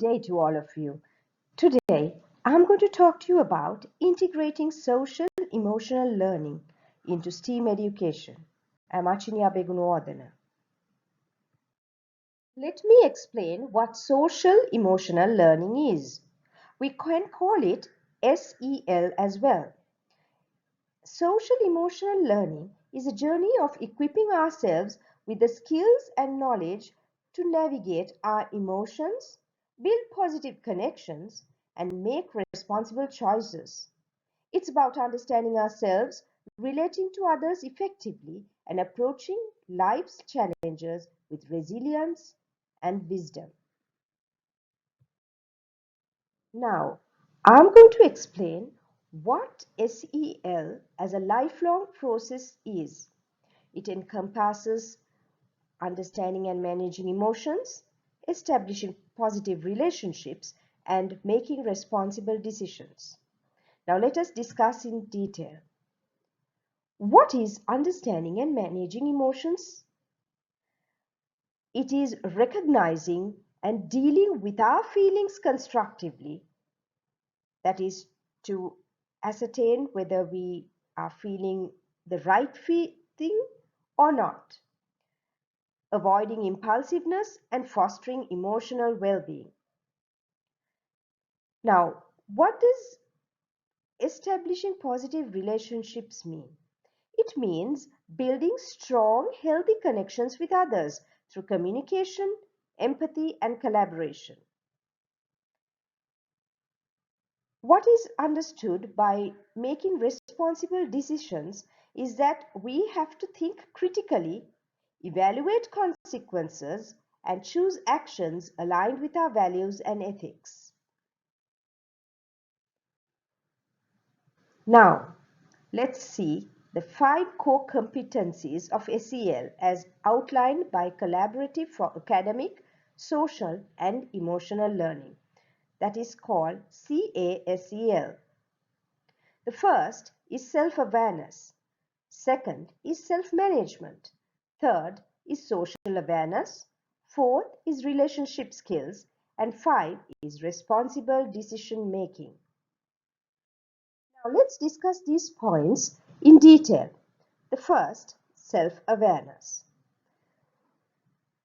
day to all of you. Today, I'm going to talk to you about integrating social emotional learning into STEAM education. I'm Achini Abeygunawardene. Let me explain what social emotional learning is. We can call it SEL as well. Social emotional learning is a journey of equipping ourselves with the skills and knowledge to navigate our emotions, build positive connections, and make responsible choices. It's about understanding ourselves, relating to others effectively, and approaching life's challenges with resilience and wisdom. Now, I'm going to explain what SEL as a lifelong process is. It encompasses understanding and managing emotions, establishing positive relationships, and making responsible decisions. Now, let us discuss in detail. What is understanding and managing emotions? It is recognizing and dealing with our feelings constructively, that is, to ascertain whether we are feeling the right thing or not, avoiding impulsiveness and fostering emotional well-being. Now, what does establishing positive relationships mean? It means building strong, healthy connections with others through communication, empathy, and collaboration. What is understood by making responsible decisions is that we have to think critically, evaluate consequences, and choose actions aligned with our values and ethics. Now, let's see the 5 core competencies of SEL as outlined by Collaborative for Academic, Social, and Emotional Learning, that is called CASEL. The first is self-awareness. Second is self-management. Third is social awareness. Fourth is relationship skills. And 5 is responsible decision making. Now let's discuss these points in detail. The first, self-awareness.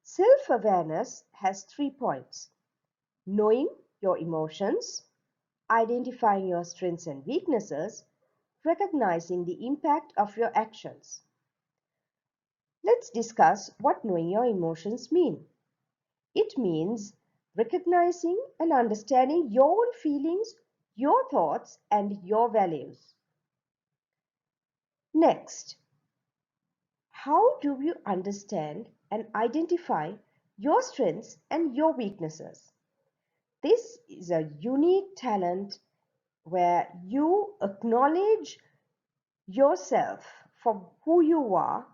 Self-awareness has 3 points: knowing your emotions, identifying your strengths and weaknesses, recognizing the impact of your actions. Let's discuss what knowing your emotions mean. It means recognizing and understanding your own feelings, your thoughts, and your values. Next, how do you understand and identify your strengths and your weaknesses? This is a unique talent where you acknowledge yourself for who you are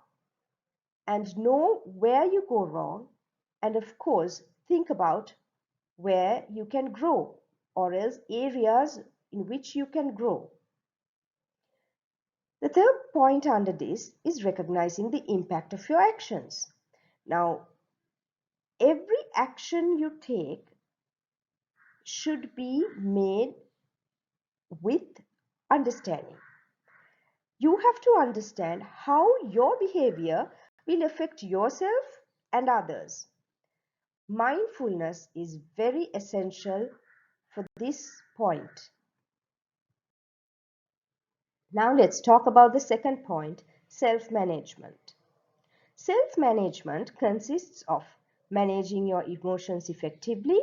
and know where you go wrong, and of course think about where you can grow or else areas in which you can grow. The third point under this is recognizing the impact of your actions. Now, every action you take should be made with understanding. You have to understand how your behavior will affect yourself and others. Mindfulness is very essential for this point. Now let's talk about the second point, self-management. Self-management consists of managing your emotions effectively,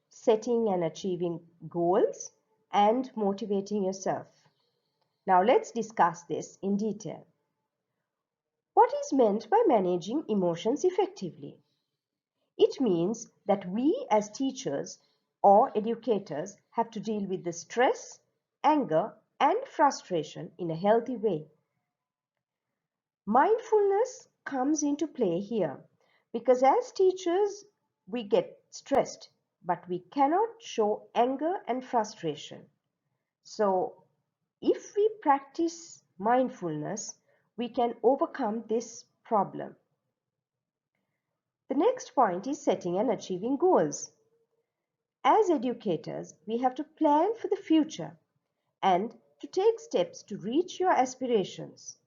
setting and achieving goals, and motivating yourself. Now let's discuss this in detail. What is meant by managing emotions effectively? It means that we as teachers or educators have to deal with the stress, anger, and frustration in a healthy way. Mindfulness comes into play here because as teachers we get stressed, but we cannot show anger and frustration. So if we practice mindfulness, we can overcome this problem. The next point is setting and achieving goals. As educators, we have to plan for the future and to take steps to reach your aspirations.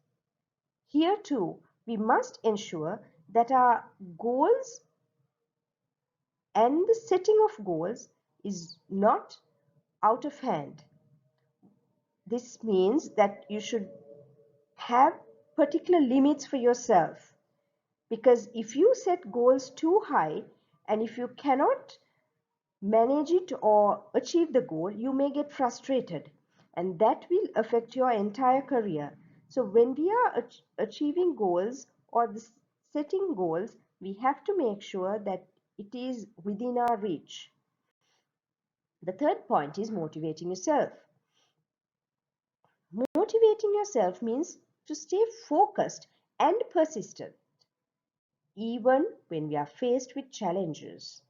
Here too, we must ensure that our goals and the setting of goals is not out of hand. This means that you should have particular limits for yourself, because if you set goals too high and if you cannot manage it or achieve the goal, you may get frustrated and that will affect your entire career. So when we are achieving goals or setting goals, we have to make sure that it is within our reach. The third point is motivating yourself. Motivating yourself means to stay focused and persistent even when we are faced with challenges.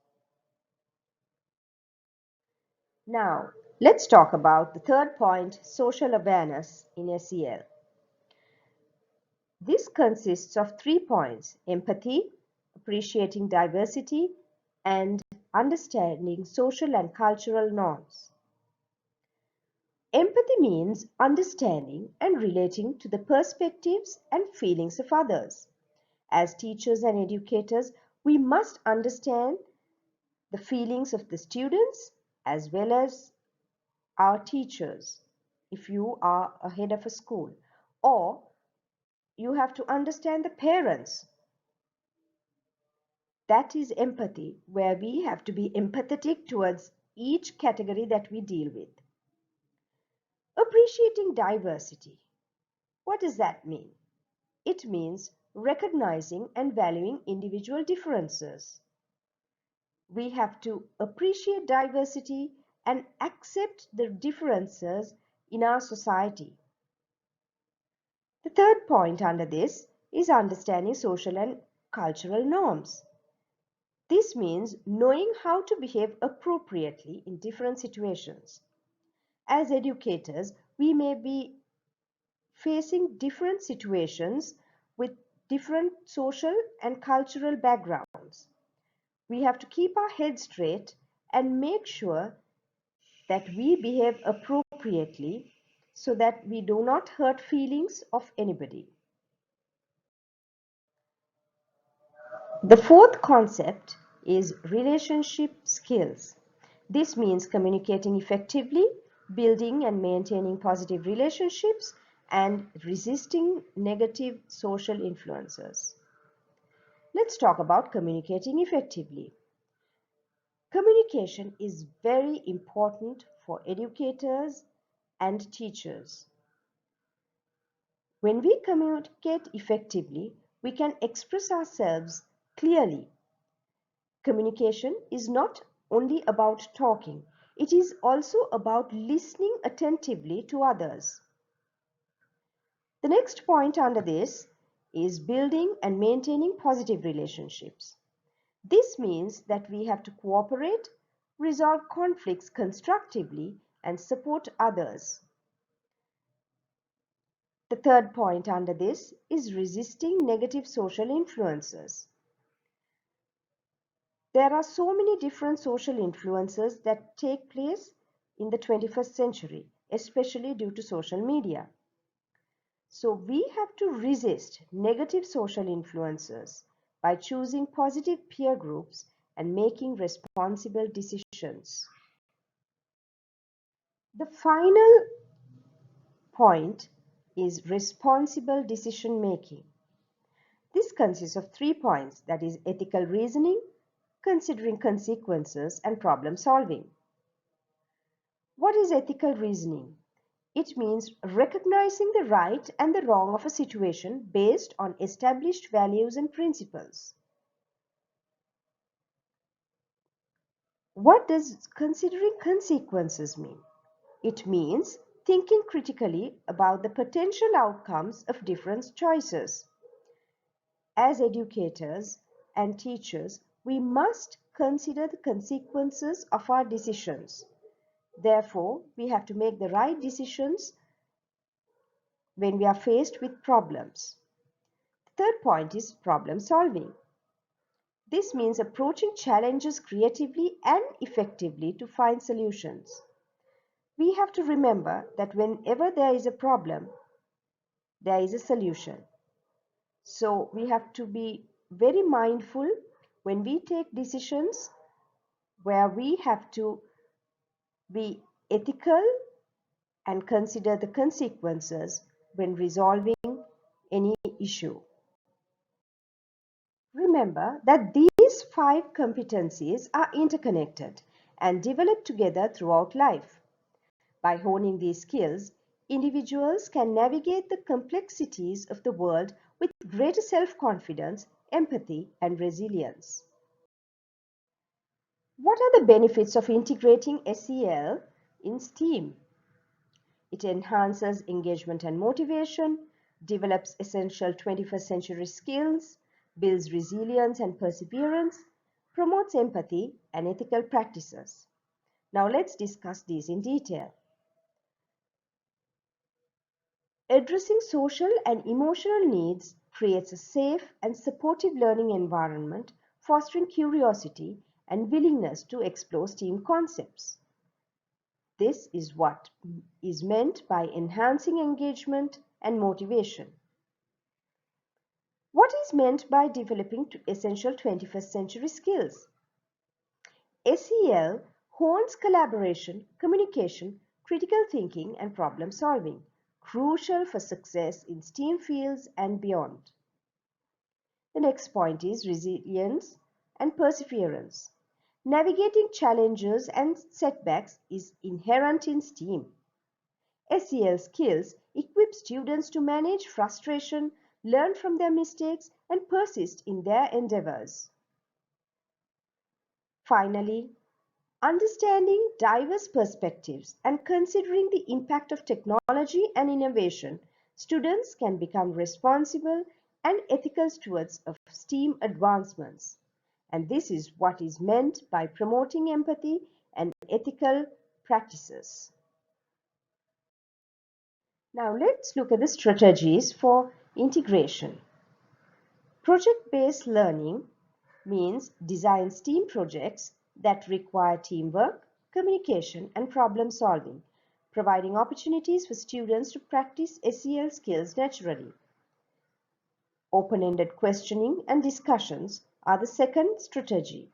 Now, let's talk about the third point, social awareness in SEL. This consists of 3 points: empathy, appreciating diversity, and understanding social and cultural norms. Empathy means understanding and relating to the perspectives and feelings of others. As teachers and educators, we must understand the feelings of the students as well as our teachers if you are a head of a school, or you have to understand the parents. That is empathy, where we have to be empathetic towards each category that we deal with. Appreciating diversity. What does that mean? It means recognizing and valuing individual differences. We have to appreciate diversity and accept the differences in our society. The third point under this is understanding social and cultural norms. This means knowing how to behave appropriately in different situations. As educators, we may be facing different situations with different social and cultural backgrounds. We have to keep our heads straight and make sure that we behave appropriately so that we do not hurt feelings of anybody. The fourth concept is relationship skills. This means communicating effectively, building and maintaining positive relationships, and resisting negative social influences. Let's talk about communicating effectively. Communication is very important for educators and teachers. When we communicate effectively, we can express ourselves clearly. Communication is not only about talking, it is also about listening attentively to others. The next point under this is building and maintaining positive relationships. This means that we have to cooperate, resolve conflicts constructively, and support others. The third point under this is resisting negative social influences. There are so many different social influences that take place in the 21st century, especially due to social media. So we have to resist negative social influences by choosing positive peer groups and making responsible decisions. The final point is responsible decision making. This consists of 3 points, that is ethical reasoning, considering consequences, and problem solving. What is ethical reasoning? It means recognizing the right and the wrong of a situation based on established values and principles. What does considering consequences mean? It means thinking critically about the potential outcomes of different choices. As educators and teachers, we must consider the consequences of our decisions. Therefore, we have to make the right decisions when we are faced with problems. The third point is problem solving. This means approaching challenges creatively and effectively to find solutions. We have to remember that whenever there is a problem, there is a solution. So we have to be very mindful when we take decisions where we have to be ethical and consider the consequences when resolving any issue. Remember that these five competencies are interconnected and develop together throughout life. By honing these skills, individuals can navigate the complexities of the world with greater self-confidence, empathy, and resilience. What are the benefits of integrating SEL in STEAM? It enhances engagement and motivation, develops essential 21st century skills, builds resilience and perseverance, promotes empathy and ethical practices. Now let's discuss these in detail. Addressing social and emotional needs creates a safe and supportive learning environment, fostering curiosity and willingness to explore STEAM concepts. This is what is meant by enhancing engagement and motivation. What is meant by developing essential 21st century skills? SEL hones collaboration, communication, critical thinking, and problem solving, crucial for success in STEAM fields and beyond. The next point is resilience and perseverance. Navigating challenges and setbacks is inherent in STEAM. SEL skills equip students to manage frustration, learn from their mistakes, and persist in their endeavors. Finally, understanding diverse perspectives and considering the impact of technology and innovation, students can become responsible and ethical stewards of STEAM advancements. And this is what is meant by promoting empathy and ethical practices. Now let's look at the strategies for integration. Project-based learning means design STEAM projects that require teamwork, communication, and problem solving, providing opportunities for students to practice SEL skills naturally. Open-ended questioning and discussions are the second strategy.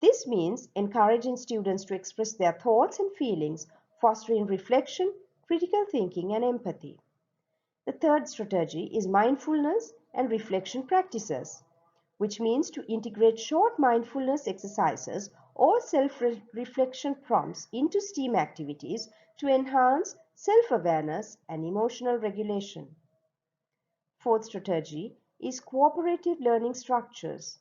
This means encouraging students to express their thoughts and feelings, fostering reflection, critical thinking, and empathy. The third strategy is mindfulness and reflection practices, which means to integrate short mindfulness exercises or self-reflection prompts into STEAM activities to enhance self-awareness and emotional regulation. Fourth strategy is cooperative learning structures,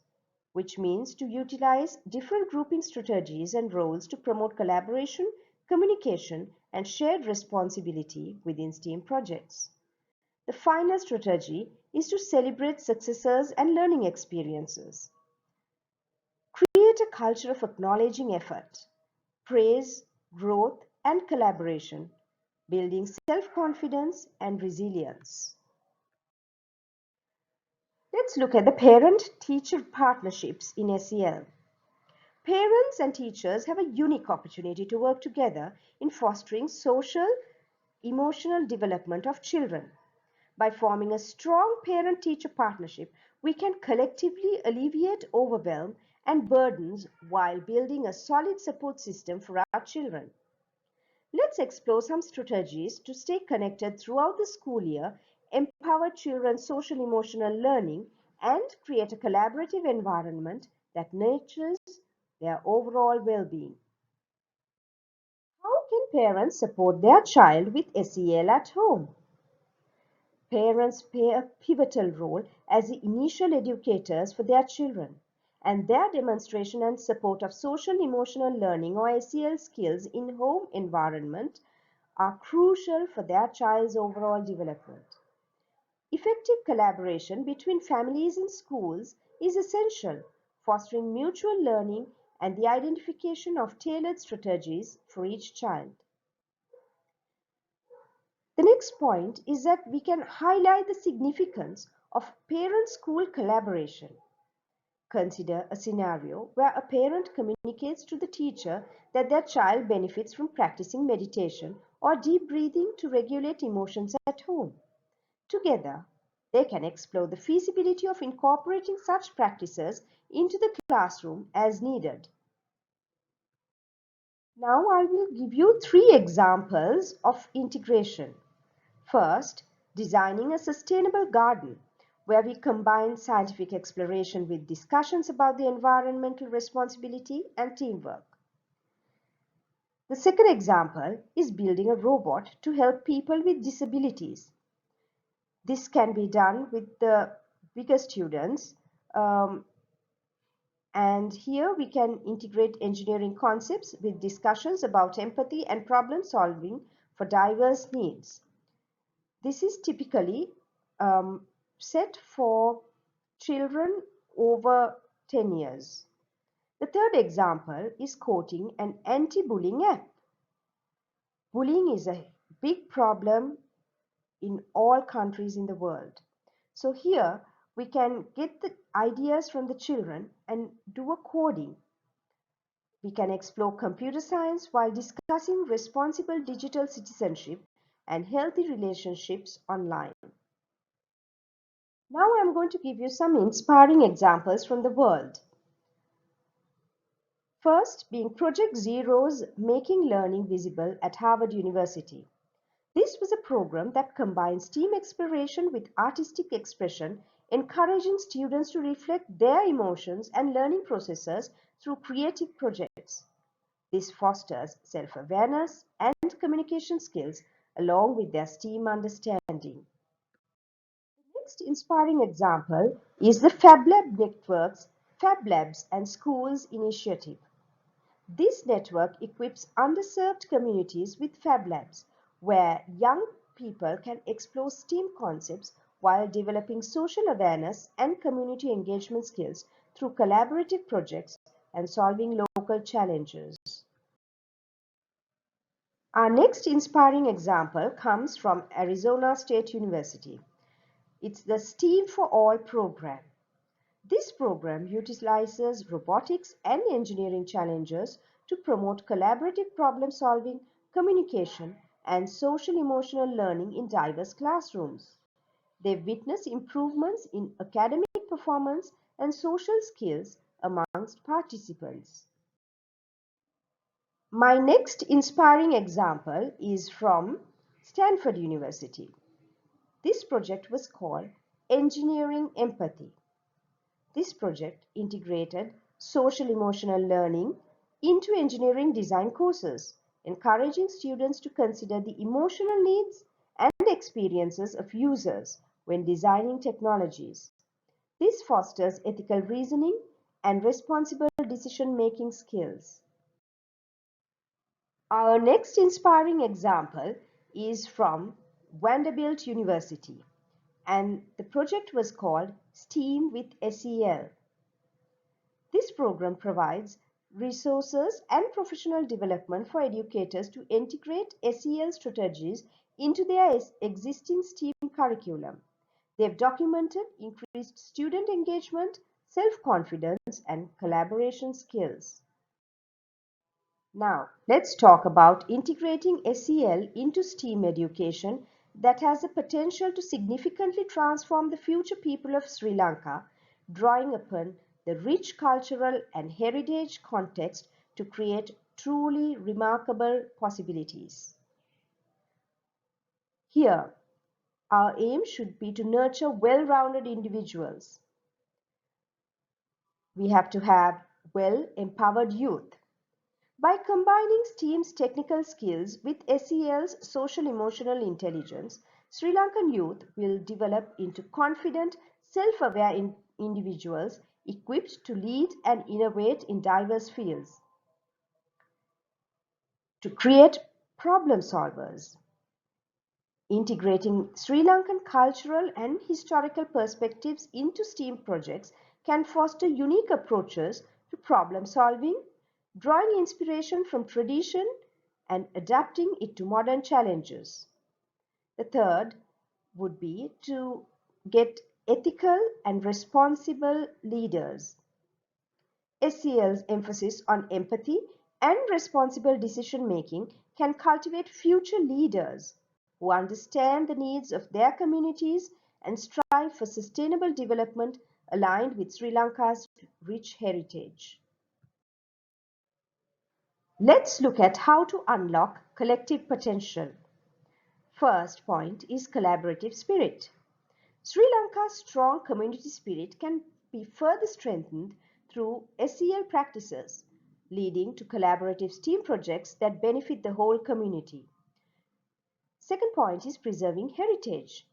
which means to utilize different grouping strategies and roles to promote collaboration, communication, and shared responsibility within STEAM projects. The final strategy is to celebrate successes and learning experiences. Create a culture of acknowledging effort, praise, growth, and collaboration, building self-confidence and resilience. Let's look at the parent-teacher partnerships in SEL. Parents and teachers have a unique opportunity to work together in fostering social, emotional development of children. By forming a strong parent-teacher partnership, we can collectively alleviate overwhelm and burdens while building a solid support system for our children. Let's explore some strategies to stay connected throughout the school year, empower children's social emotional learning, and create a collaborative environment that nurtures their overall well-being. How can parents support their child with SEL at home? Parents play a pivotal role as the initial educators for their children, and their demonstration and support of social emotional learning or SEL skills in home environment are crucial for their child's overall development. Effective collaboration between families and schools is essential, fostering mutual learning and the identification of tailored strategies for each child. The next point is that we can highlight the significance of parent-school collaboration. Consider a scenario where a parent communicates to the teacher that their child benefits from practicing meditation or deep breathing to regulate emotions at home. Together, they can explore the feasibility of incorporating such practices into the classroom as needed. Now I will give you three examples of integration. First, designing a sustainable garden, where we combine scientific exploration with discussions about the environmental responsibility and teamwork. The second example is building a robot to help people with disabilities. This can be done with the bigger students, um, and here we can integrate engineering concepts with discussions about empathy and problem solving for diverse needs. This is typically um, set for children over 10 years. The third example is quoting an anti-bullying app. Bullying is a big problem in all countries in the world. So here we can get the ideas from the children and do a coding. We can explore computer science while discussing responsible digital citizenship and healthy relationships online. Now I'm going to give you some inspiring examples from the world. First being Project Zero's Making Learning Visible at Harvard University. This was a program that combines STEAM exploration with artistic expression, encouraging students to reflect their emotions and learning processes through creative projects. This fosters self-awareness and communication skills along with their STEAM understanding. The next inspiring example is the FabLab Network's Fab Labs and Schools initiative. This network equips underserved communities with Fab Labs, where young people can explore STEAM concepts while developing social awareness and community engagement skills through collaborative projects and solving local challenges. Our next inspiring example comes from Arizona State University. It's the STEAM for All program. This program utilizes robotics and engineering challenges to promote collaborative problem solving, communication, and social emotional learning in diverse classrooms. They've witnessed improvements in academic performance and social skills amongst participants. My next inspiring example is from Stanford University. This project was called Engineering Empathy. This project integrated social emotional learning into engineering design courses, encouraging students to consider the emotional needs and experiences of users when designing technologies. This fosters ethical reasoning and responsible decision-making skills. Our next inspiring example is from Vanderbilt University, and the project was called STEAM with SEL. This program provides resources and professional development for educators to integrate SEL strategies into their existing STEAM curriculum. They've documented increased student engagement, self-confidence, and collaboration skills. Now, let's talk about integrating SEL into STEAM education that has the potential to significantly transform the future people of Sri Lanka, drawing upon the rich cultural and heritage context to create truly remarkable possibilities. Here, our aim should be to nurture well-rounded individuals. We have to have well-empowered youth. By combining STEAM's technical skills with SEL's social-emotional intelligence, Sri Lankan youth will develop into confident, self-aware individuals equipped to lead and innovate in diverse fields, to create problem solvers. Integrating Sri Lankan cultural and historical perspectives into STEAM projects can foster unique approaches to problem solving, drawing inspiration from tradition and adapting it to modern challenges. The third would be to get ethical and responsible leaders. SEL's emphasis on empathy and responsible decision making can cultivate future leaders who understand the needs of their communities and strive for sustainable development aligned with Sri Lanka's rich heritage. Let's look at how to unlock collective potential. First point is collaborative spirit. Sri Lanka's strong community spirit can be further strengthened through SEL practices, leading to collaborative STEAM projects that benefit the whole community. Second point is preserving heritage.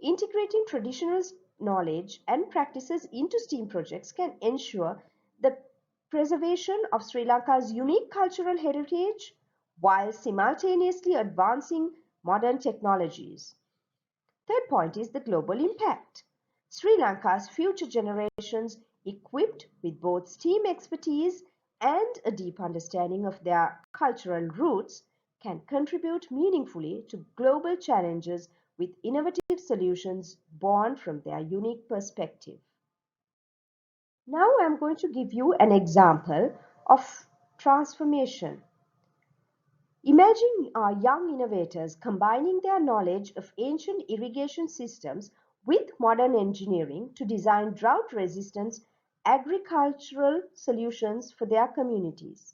Integrating traditional knowledge and practices into STEAM projects can ensure the preservation of Sri Lanka's unique cultural heritage while simultaneously advancing modern technologies. Third point is the global impact. Sri Lanka's future generations, equipped with both STEAM expertise and a deep understanding of their cultural roots, can contribute meaningfully to global challenges with innovative solutions born from their unique perspective. Now I'm going to give you an example of transformation. Imagine our young innovators combining their knowledge of ancient irrigation systems with modern engineering to design drought-resistant agricultural solutions for their communities.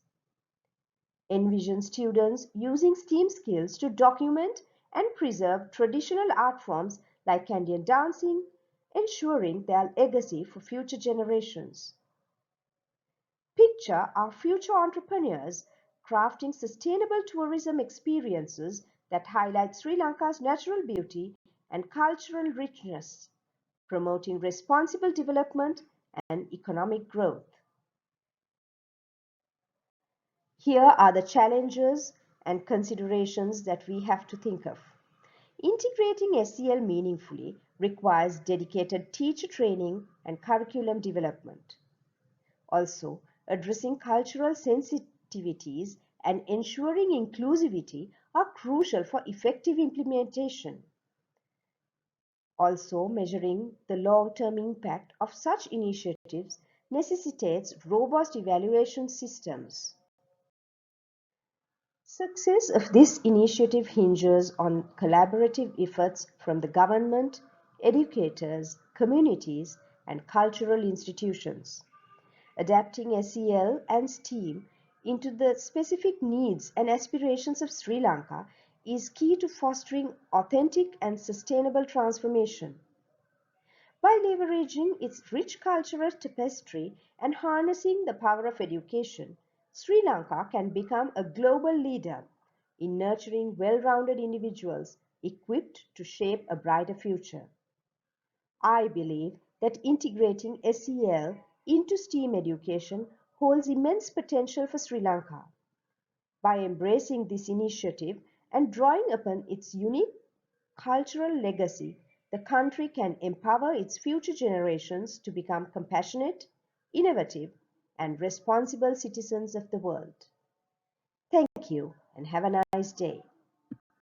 Envision students using STEAM skills to document and preserve traditional art forms like Canadian dancing, ensuring their legacy for future generations. Picture our future entrepreneurs crafting sustainable tourism experiences that highlight Sri Lanka's natural beauty and cultural richness, promoting responsible development and economic growth. Here are the challenges and considerations that we have to think of. Integrating SEL meaningfully requires dedicated teacher training and curriculum development. Also, addressing cultural sensitivities and ensuring inclusivity are crucial for effective implementation. Also, measuring the long-term impact of such initiatives necessitates robust evaluation systems. Success of this initiative hinges on collaborative efforts from the government, educators, communities, and cultural institutions. Adapting SEL and STEAM into the specific needs and aspirations of Sri Lanka is key to fostering authentic and sustainable transformation. By leveraging its rich cultural tapestry and harnessing the power of education, Sri Lanka can become a global leader in nurturing well-rounded individuals equipped to shape a brighter future. I believe that integrating SEL into STEAM education holds immense potential for Sri Lanka. By embracing this initiative and drawing upon its unique cultural legacy, the country can empower its future generations to become compassionate, innovative, and responsible citizens of the world. Thank you and have a nice day.